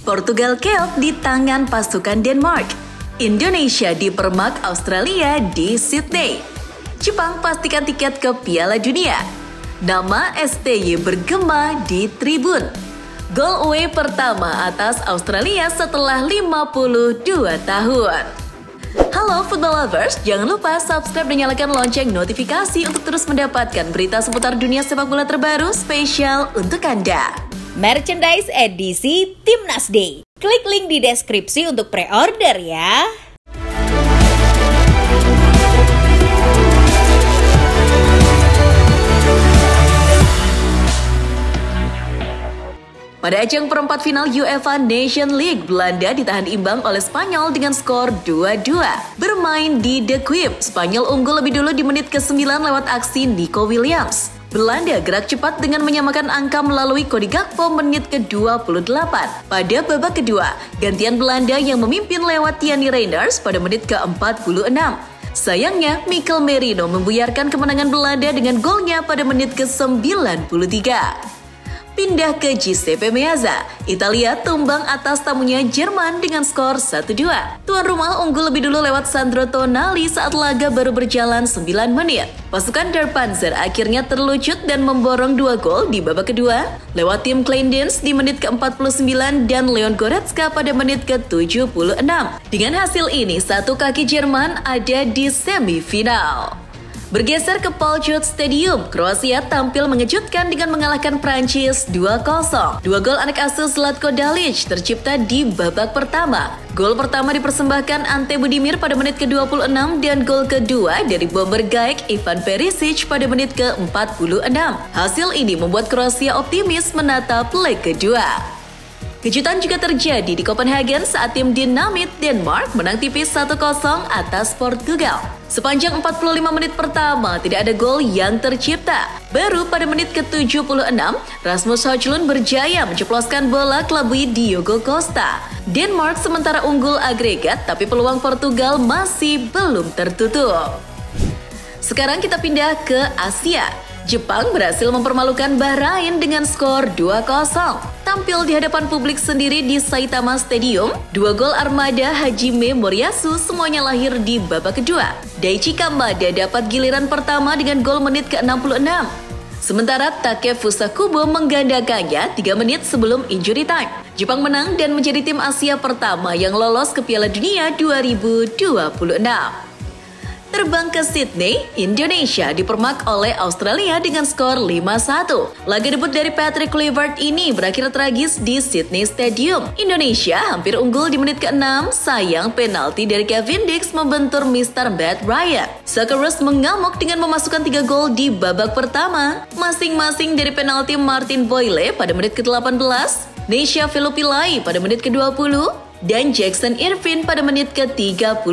Portugal keok di tangan pasukan Denmark. Indonesia dipermak Australia di Sydney. Jepang pastikan tiket ke Piala Dunia. Nama STY bergema di tribun. Gol away pertama atas Australia setelah 52 tahun. Halo football lovers, jangan lupa subscribe dan nyalakan lonceng notifikasi untuk terus mendapatkan berita seputar dunia sepak bola terbaru spesial untuk Anda. Merchandise edisi Timnas Day. Klik link di deskripsi untuk pre-order ya. Pada ajang perempat final UEFA Nation League, Belanda ditahan imbang oleh Spanyol dengan skor 2-2. Bermain di The Kuip, Spanyol unggul lebih dulu di menit ke-9 lewat aksi Nico Williams. Belanda gerak cepat dengan menyamakan angka melalui Cody Gakpo menit ke-28. Pada babak kedua, gantian Belanda yang memimpin lewat Thierry Reinders pada menit ke-46. Sayangnya, Mikel Merino membuyarkan kemenangan Belanda dengan golnya pada menit ke-93. Pindah ke Giuseppe Meazza, Italia tumbang atas tamunya Jerman dengan skor 1-2. Tuan rumah unggul lebih dulu lewat Sandro Tonali saat laga baru berjalan 9 menit. Pasukan Der Panzer akhirnya terlucut dan memborong 2 gol di babak kedua lewat Tim Kleindens di menit ke-49 dan Leon Goretzka pada menit ke-76. Dengan hasil ini, satu kaki Jerman ada di semifinal. Bergeser ke Paul-Joot Stadium, Kroasia tampil mengejutkan dengan mengalahkan Prancis 2-0. 2 gol anak asuh Zlatko Dalic tercipta di babak pertama. Gol pertama dipersembahkan Ante Budimir pada menit ke-26 dan gol kedua dari bomber Gaik Ivan Perisic pada menit ke-46. Hasil ini membuat Kroasia optimis menatap leg kedua. Kejutan juga terjadi di Copenhagen saat tim Dynamit Denmark menang tipis 1-0 atas Portugal. Sepanjang 45 menit pertama tidak ada gol yang tercipta. Baru pada menit ke-76, Rasmus Højlund berjaya menceploskan bola kelabui Diogo Costa. Denmark sementara unggul agregat, tapi peluang Portugal masih belum tertutup. Sekarang kita pindah ke Asia. Jepang berhasil mempermalukan Bahrain dengan skor 2-0. Tampil di hadapan publik sendiri di Saitama Stadium, 2 gol armada Hajime Moriyasu semuanya lahir di babak kedua. Daichi Kamada dapat giliran pertama dengan gol menit ke-66. Sementara Takefusa Kubo menggandakannya 3 menit sebelum injury time. Jepang menang dan menjadi tim Asia pertama yang lolos ke Piala Dunia 2026. Terbang ke Sydney, Indonesia dipermak oleh Australia dengan skor 5-1. Laga debut dari Patrick Kluivert ini berakhir tragis di Sydney Stadium. Indonesia hampir unggul di menit ke-6, sayang penalti dari Kevin Dix membentur Mr. Matt Ryan. Socceroos mengamuk dengan memasukkan 3 gol di babak pertama, masing-masing dari penalti Martin Boyle pada menit ke-18, Nesha Filipilai pada menit ke-20, dan Jackson Irvine pada menit ke-35.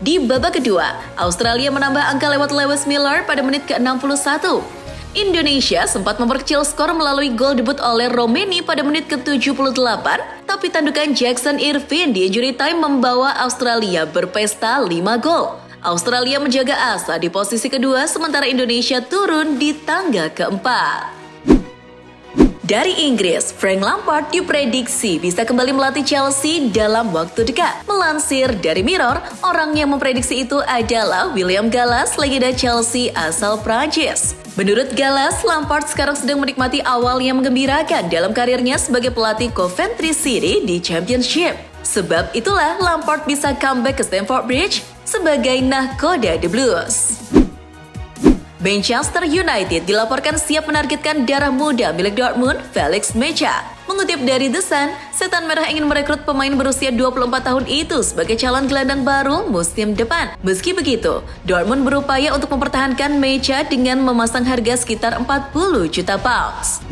Di babak kedua, Australia menambah angka lewat Lewis Miller pada menit ke-61. Indonesia sempat memperkecil skor melalui gol debut oleh Romeni pada menit ke-78, tapi tandukan Jackson Irvine di injury time membawa Australia berpesta 5 gol. Australia menjaga asa di posisi kedua, sementara Indonesia turun di tangga keempat. Dari Inggris, Frank Lampard diprediksi bisa kembali melatih Chelsea dalam waktu dekat. Melansir dari Mirror, orang yang memprediksi itu adalah William Gallas, legenda Chelsea asal Prancis. Menurut Gallas, Lampard sekarang sedang menikmati awal yang menggembirakan dalam karirnya sebagai pelatih Coventry City di Championship. Sebab itulah Lampard bisa comeback ke Stamford Bridge sebagai nahkoda The Blues. Manchester United dilaporkan siap menargetkan darah muda milik Dortmund, Felix Mecha. Mengutip dari The Sun, Setan Merah ingin merekrut pemain berusia 24 tahun itu sebagai calon gelandang baru musim depan. Meski begitu, Dortmund berupaya untuk mempertahankan Mecha dengan memasang harga sekitar 40 juta pounds.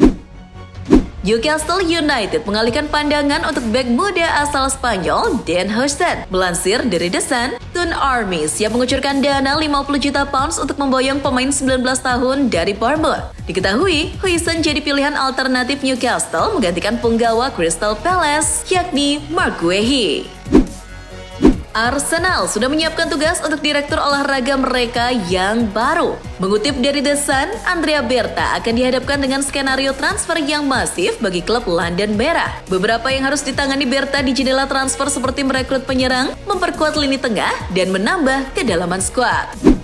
Newcastle United mengalihkan pandangan untuk bek muda asal Spanyol Dan Huijsen. Melansir dari The Sun, Toon Army siap mengucurkan dana 50 juta pounds untuk memboyong pemain 19 tahun dari Bournemouth. Diketahui, Huijsen jadi pilihan alternatif Newcastle menggantikan penggawa Crystal Palace, yakni Mark Guehi. Arsenal sudah menyiapkan tugas untuk direktur olahraga mereka yang baru. Mengutip dari The Sun, Andrea Berta akan dihadapkan dengan skenario transfer yang masif bagi klub London Merah. Beberapa yang harus ditangani Berta di jendela transfer seperti merekrut penyerang, memperkuat lini tengah, dan menambah kedalaman skuad.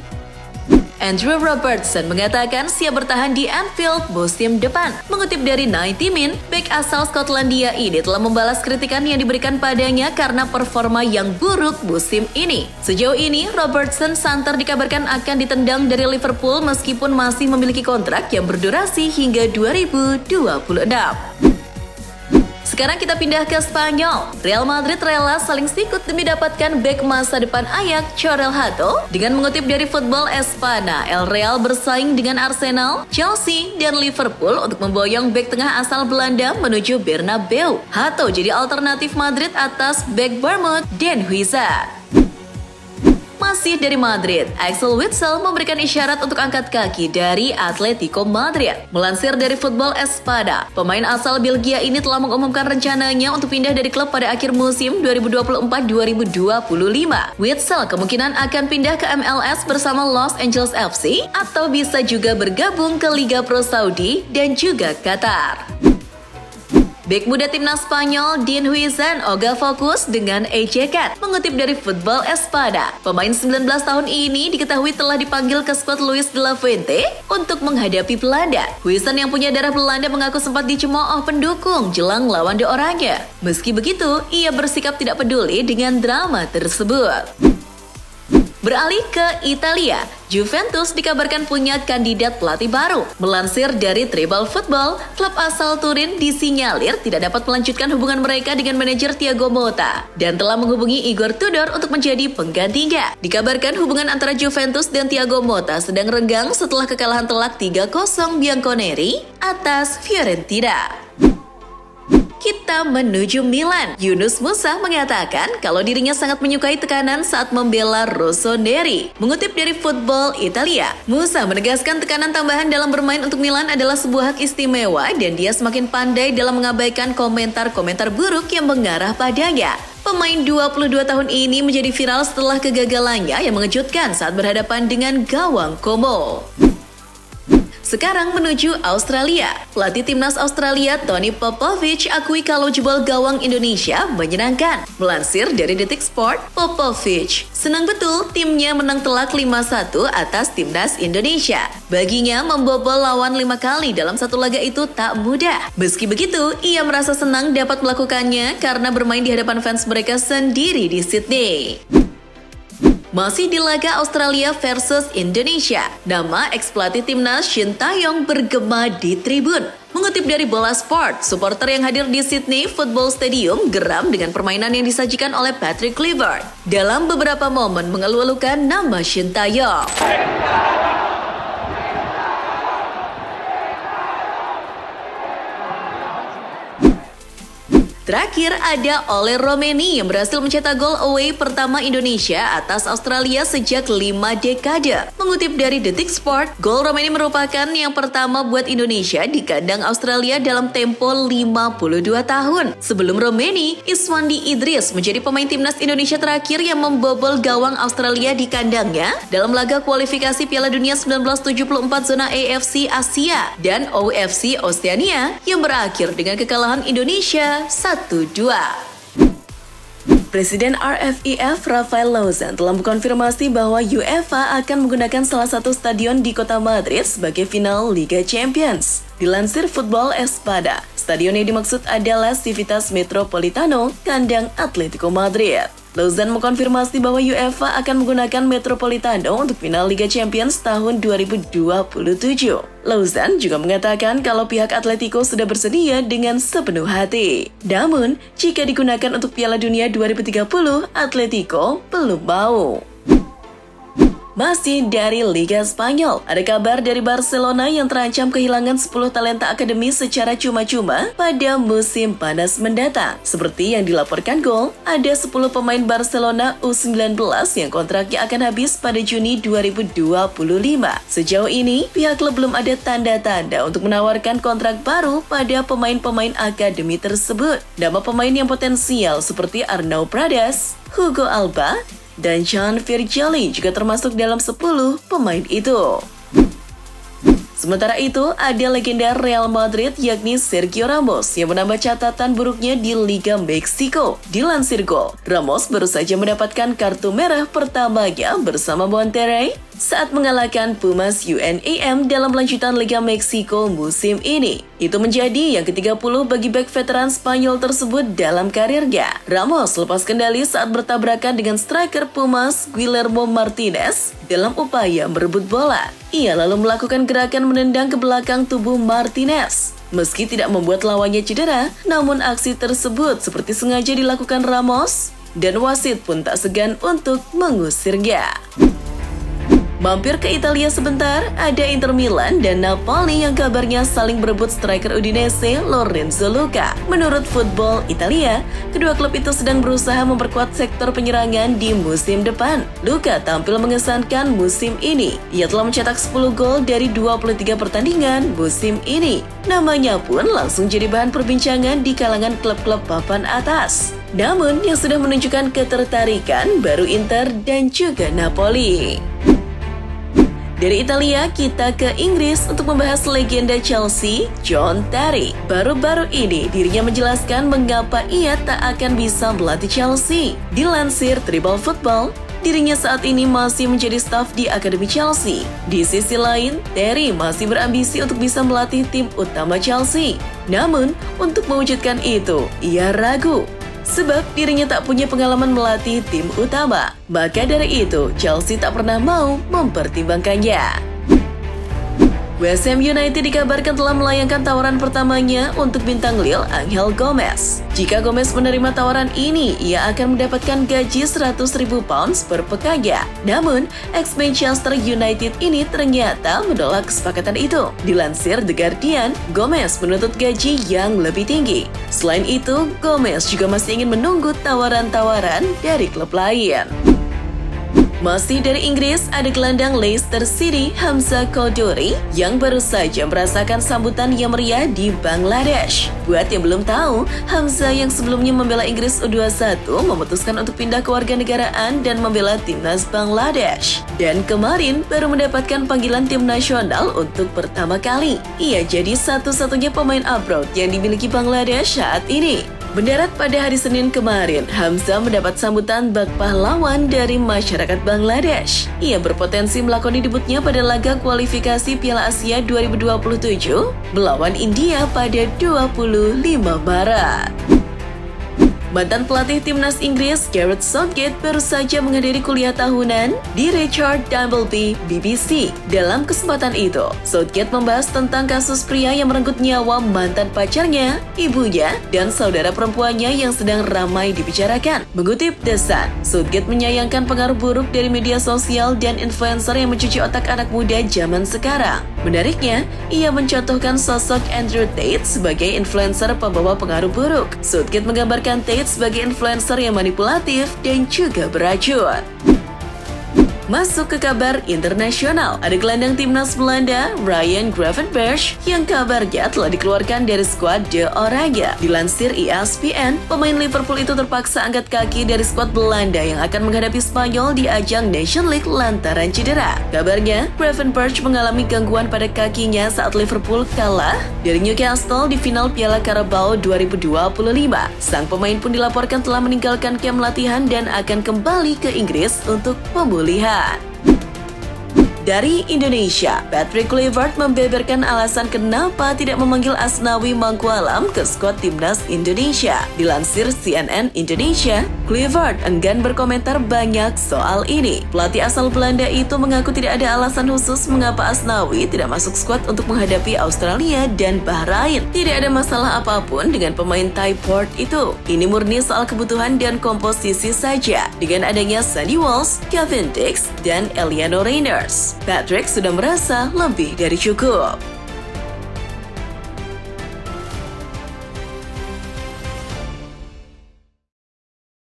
Andrew Robertson mengatakan siap bertahan di Anfield musim depan. Mengutip dari 90 Min, bek asal Skotlandia ini telah membalas kritikan yang diberikan padanya karena performa yang buruk musim ini. Sejauh ini, Robertson santer dikabarkan akan ditendang dari Liverpool meskipun masih memiliki kontrak yang berdurasi hingga 2026. Sekarang kita pindah ke Spanyol. Real Madrid rela saling sikut demi dapatkan bek masa depan Ajax, Chorel Hato. Dengan mengutip dari Football Espana, El Real bersaing dengan Arsenal, Chelsea, dan Liverpool untuk memboyong bek tengah asal Belanda menuju Bernabeu. Hato jadi alternatif Madrid atas bek Bournemouth, Dan Huijsen. Masih dari Madrid, Axel Witsel memberikan isyarat untuk angkat kaki dari Atletico Madrid. Melansir dari Football Espada, pemain asal Belgia ini telah mengumumkan rencananya untuk pindah dari klub pada akhir musim 2024-2025. Witsel kemungkinan akan pindah ke MLS bersama Los Angeles FC atau bisa juga bergabung ke Liga Pro Saudi dan juga Qatar. Bek muda timnas Spanyol, Dan Huijsen, ogah fokus dengan AJK. Mengutip dari Football Espada, pemain 19 tahun ini diketahui telah dipanggil ke skuad Luis de la Fuente untuk menghadapi Belanda. Huijsen yang punya darah Belanda mengaku sempat dicemooh pendukung jelang lawan The Oranje. Meski begitu, ia bersikap tidak peduli dengan drama tersebut. Beralih ke Italia, Juventus dikabarkan punya kandidat pelatih baru. Melansir dari Tribal Football, klub asal Turin disinyalir tidak dapat melanjutkan hubungan mereka dengan manajer Thiago Motta dan telah menghubungi Igor Tudor untuk menjadi penggantinya. Dikabarkan hubungan antara Juventus dan Thiago Motta sedang renggang setelah kekalahan telak 3-0 Bianconeri atas Fiorentina. Kita menuju Milan. Yunus Musa mengatakan kalau dirinya sangat menyukai tekanan saat membela Rossoneri. Mengutip dari Football Italia, Musa menegaskan tekanan tambahan dalam bermain untuk Milan adalah sebuah hak istimewa dan dia semakin pandai dalam mengabaikan komentar-komentar buruk yang mengarah padanya. Pemain 22 tahun ini menjadi viral setelah kegagalannya yang mengejutkan saat berhadapan dengan gawang Como. Sekarang menuju Australia. Pelatih timnas Australia Tony Popovic akui kalau jebol gawang Indonesia menyenangkan. Melansir dari Detik Sport, Popovic senang betul timnya menang telak 5-1 atas timnas Indonesia. Baginya membobol lawan 5 kali dalam satu laga itu tak mudah. Meski begitu, ia merasa senang dapat melakukannya karena bermain di hadapan fans mereka sendiri di Sydney. Masih di laga Australia versus Indonesia, nama ex-pelatih timnas Shin Tae-yong bergema di tribun. Mengutip dari Bola Sport, supporter yang hadir di Sydney Football Stadium geram dengan permainan yang disajikan oleh Patrick Kluivert. Dalam beberapa momen mengeluh-elukan nama Shin Tae-yong. Terakhir ada Ole Romeni yang berhasil mencetak gol away pertama Indonesia atas Australia sejak 5 dekade. Mengutip dari Detik Sport, gol Romeni merupakan yang pertama buat Indonesia di kandang Australia dalam tempo 52 tahun. Sebelum Romeni, Iswandi Idris menjadi pemain timnas Indonesia terakhir yang membobol gawang Australia di kandangnya dalam laga kualifikasi Piala Dunia 1974 zona AFC Asia dan OFC Oceania yang berakhir dengan kekalahan Indonesia 1-2. Presiden RFIF Rafael Lozan telah mengkonfirmasi bahwa UEFA akan menggunakan salah satu stadion di kota Madrid sebagai final Liga Champions. Dilansir Football Espada, stadion yang dimaksud adalah Civitas Metropolitano, kandang Atletico Madrid. Lozan mengkonfirmasi bahwa UEFA akan menggunakan Metropolitano untuk final Liga Champions tahun 2027. Lozan juga mengatakan kalau pihak Atletico sudah bersedia dengan sepenuh hati. Namun, jika digunakan untuk Piala Dunia 2030, Atletico belum mau. Masih dari Liga Spanyol, ada kabar dari Barcelona yang terancam kehilangan 10 talenta akademi secara cuma-cuma pada musim panas mendatang. Seperti yang dilaporkan Goal, ada 10 pemain Barcelona U19 yang kontraknya akan habis pada Juni 2025. Sejauh ini, pihak klub belum ada tanda-tanda untuk menawarkan kontrak baru pada pemain-pemain akademi tersebut. Nama pemain yang potensial seperti Arnau Pradas, Hugo Alba, dan John Virgili juga termasuk dalam 10 pemain itu. Sementara itu, ada legenda Real Madrid yakni Sergio Ramos yang menambah catatan buruknya di Liga Meksiko. Dilansir Goal, Ramos baru saja mendapatkan kartu merah pertamanya bersama Monterrey saat mengalahkan Pumas UNAM dalam lanjutan Liga Meksiko musim ini. Itu menjadi yang ke-30 bagi bek veteran Spanyol tersebut dalam karirnya. Ramos lepas kendali saat bertabrakan dengan striker Pumas Guillermo Martinez dalam upaya merebut bola. Ia lalu melakukan gerakan menendang ke belakang tubuh Martinez. Meski tidak membuat lawannya cedera, namun aksi tersebut seperti sengaja dilakukan Ramos dan wasit pun tak segan untuk mengusirnya. Mampir ke Italia sebentar, ada Inter Milan dan Napoli yang kabarnya saling berebut striker Udinese Lorenzo Luca. Menurut Football Italia, kedua klub itu sedang berusaha memperkuat sektor penyerangan di musim depan. Luca tampil mengesankan musim ini. Ia telah mencetak 10 gol dari 23 pertandingan musim ini. Namanya pun langsung jadi bahan perbincangan di kalangan klub-klub papan atas. Namun yang sudah menunjukkan ketertarikan baru Inter dan juga Napoli. Dari Italia, kita ke Inggris untuk membahas legenda Chelsea, John Terry. Baru-baru ini, dirinya menjelaskan mengapa ia tak akan bisa melatih Chelsea. Dilansir Tribal Football, dirinya saat ini masih menjadi staf di Akademi Chelsea. Di sisi lain, Terry masih berambisi untuk bisa melatih tim utama Chelsea. Namun, untuk mewujudkan itu, ia ragu. Sebab dirinya tak punya pengalaman melatih tim utama. Maka dari itu, Chelsea tak pernah mau mempertimbangkannya. West Ham United dikabarkan telah melayangkan tawaran pertamanya untuk bintang Lille, Angel Gomez. Jika Gomez menerima tawaran ini, ia akan mendapatkan gaji 100.000 pounds per pekannya. Namun, ex-Manchester United ini ternyata menolak kesepakatan itu. Dilansir The Guardian, Gomez menuntut gaji yang lebih tinggi. Selain itu, Gomez juga masih ingin menunggu tawaran-tawaran dari klub lain. Masih dari Inggris, ada gelandang Leicester City, Hamza Choudhury, yang baru saja merasakan sambutan yang meriah di Bangladesh. Buat yang belum tahu, Hamza yang sebelumnya membela Inggris U21 memutuskan untuk pindah ke warganegaraan dan membela timnas Bangladesh. Dan kemarin baru mendapatkan panggilan tim nasional untuk pertama kali. Ia jadi satu-satunya pemain abroad yang dimiliki Bangladesh saat ini. Mendarat pada hari Senin kemarin, Hamza mendapat sambutan bak pahlawan dari masyarakat Bangladesh. Ia berpotensi melakoni debutnya pada laga kualifikasi Piala Asia 2027 melawan India pada 25 Maret. Mantan pelatih timnas Inggris Gareth Southgate baru saja menghadiri kuliah tahunan di Richard Dimbleby BBC. Dalam kesempatan itu, Southgate membahas tentang kasus pria yang merenggut nyawa mantan pacarnya, ibunya, dan saudara perempuannya yang sedang ramai dibicarakan. Mengutip The Sun, Southgate menyayangkan pengaruh buruk dari media sosial dan influencer yang mencuci otak anak muda zaman sekarang. Menariknya, ia mencontohkan sosok Andrew Tate sebagai influencer pembawa pengaruh buruk. Southgate menggambarkan Tate sebagai influencer yang manipulatif dan juga beracun. Masuk ke kabar internasional, ada gelandang timnas Belanda, Ryan Gravenberch, yang kabarnya telah dikeluarkan dari skuad De Oranje. Dilansir ESPN, pemain Liverpool itu terpaksa angkat kaki dari skuad Belanda yang akan menghadapi Spanyol di ajang Nation League lantaran cedera. Kabarnya, Gravenberch mengalami gangguan pada kakinya saat Liverpool kalah dari Newcastle di final Piala Carabao 2025. Sang pemain pun dilaporkan telah meninggalkan kamp latihan dan akan kembali ke Inggris untuk pemulihan. Dari Indonesia, Patrick Kluivert membeberkan alasan kenapa tidak memanggil Asnawi Mangkualam ke skuad timnas Indonesia. Dilansir CNN Indonesia, Kluivert enggan berkomentar banyak soal ini. Pelatih asal Belanda itu mengaku tidak ada alasan khusus mengapa Asnawi tidak masuk skuad untuk menghadapi Australia dan Bahrain. Tidak ada masalah apapun dengan pemain Thai Port itu. Ini murni soal kebutuhan dan komposisi saja. Dengan adanya Sandy Walsh, Kevin Dix, dan Eliano Reinders, Patrick sudah merasa lebih dari cukup.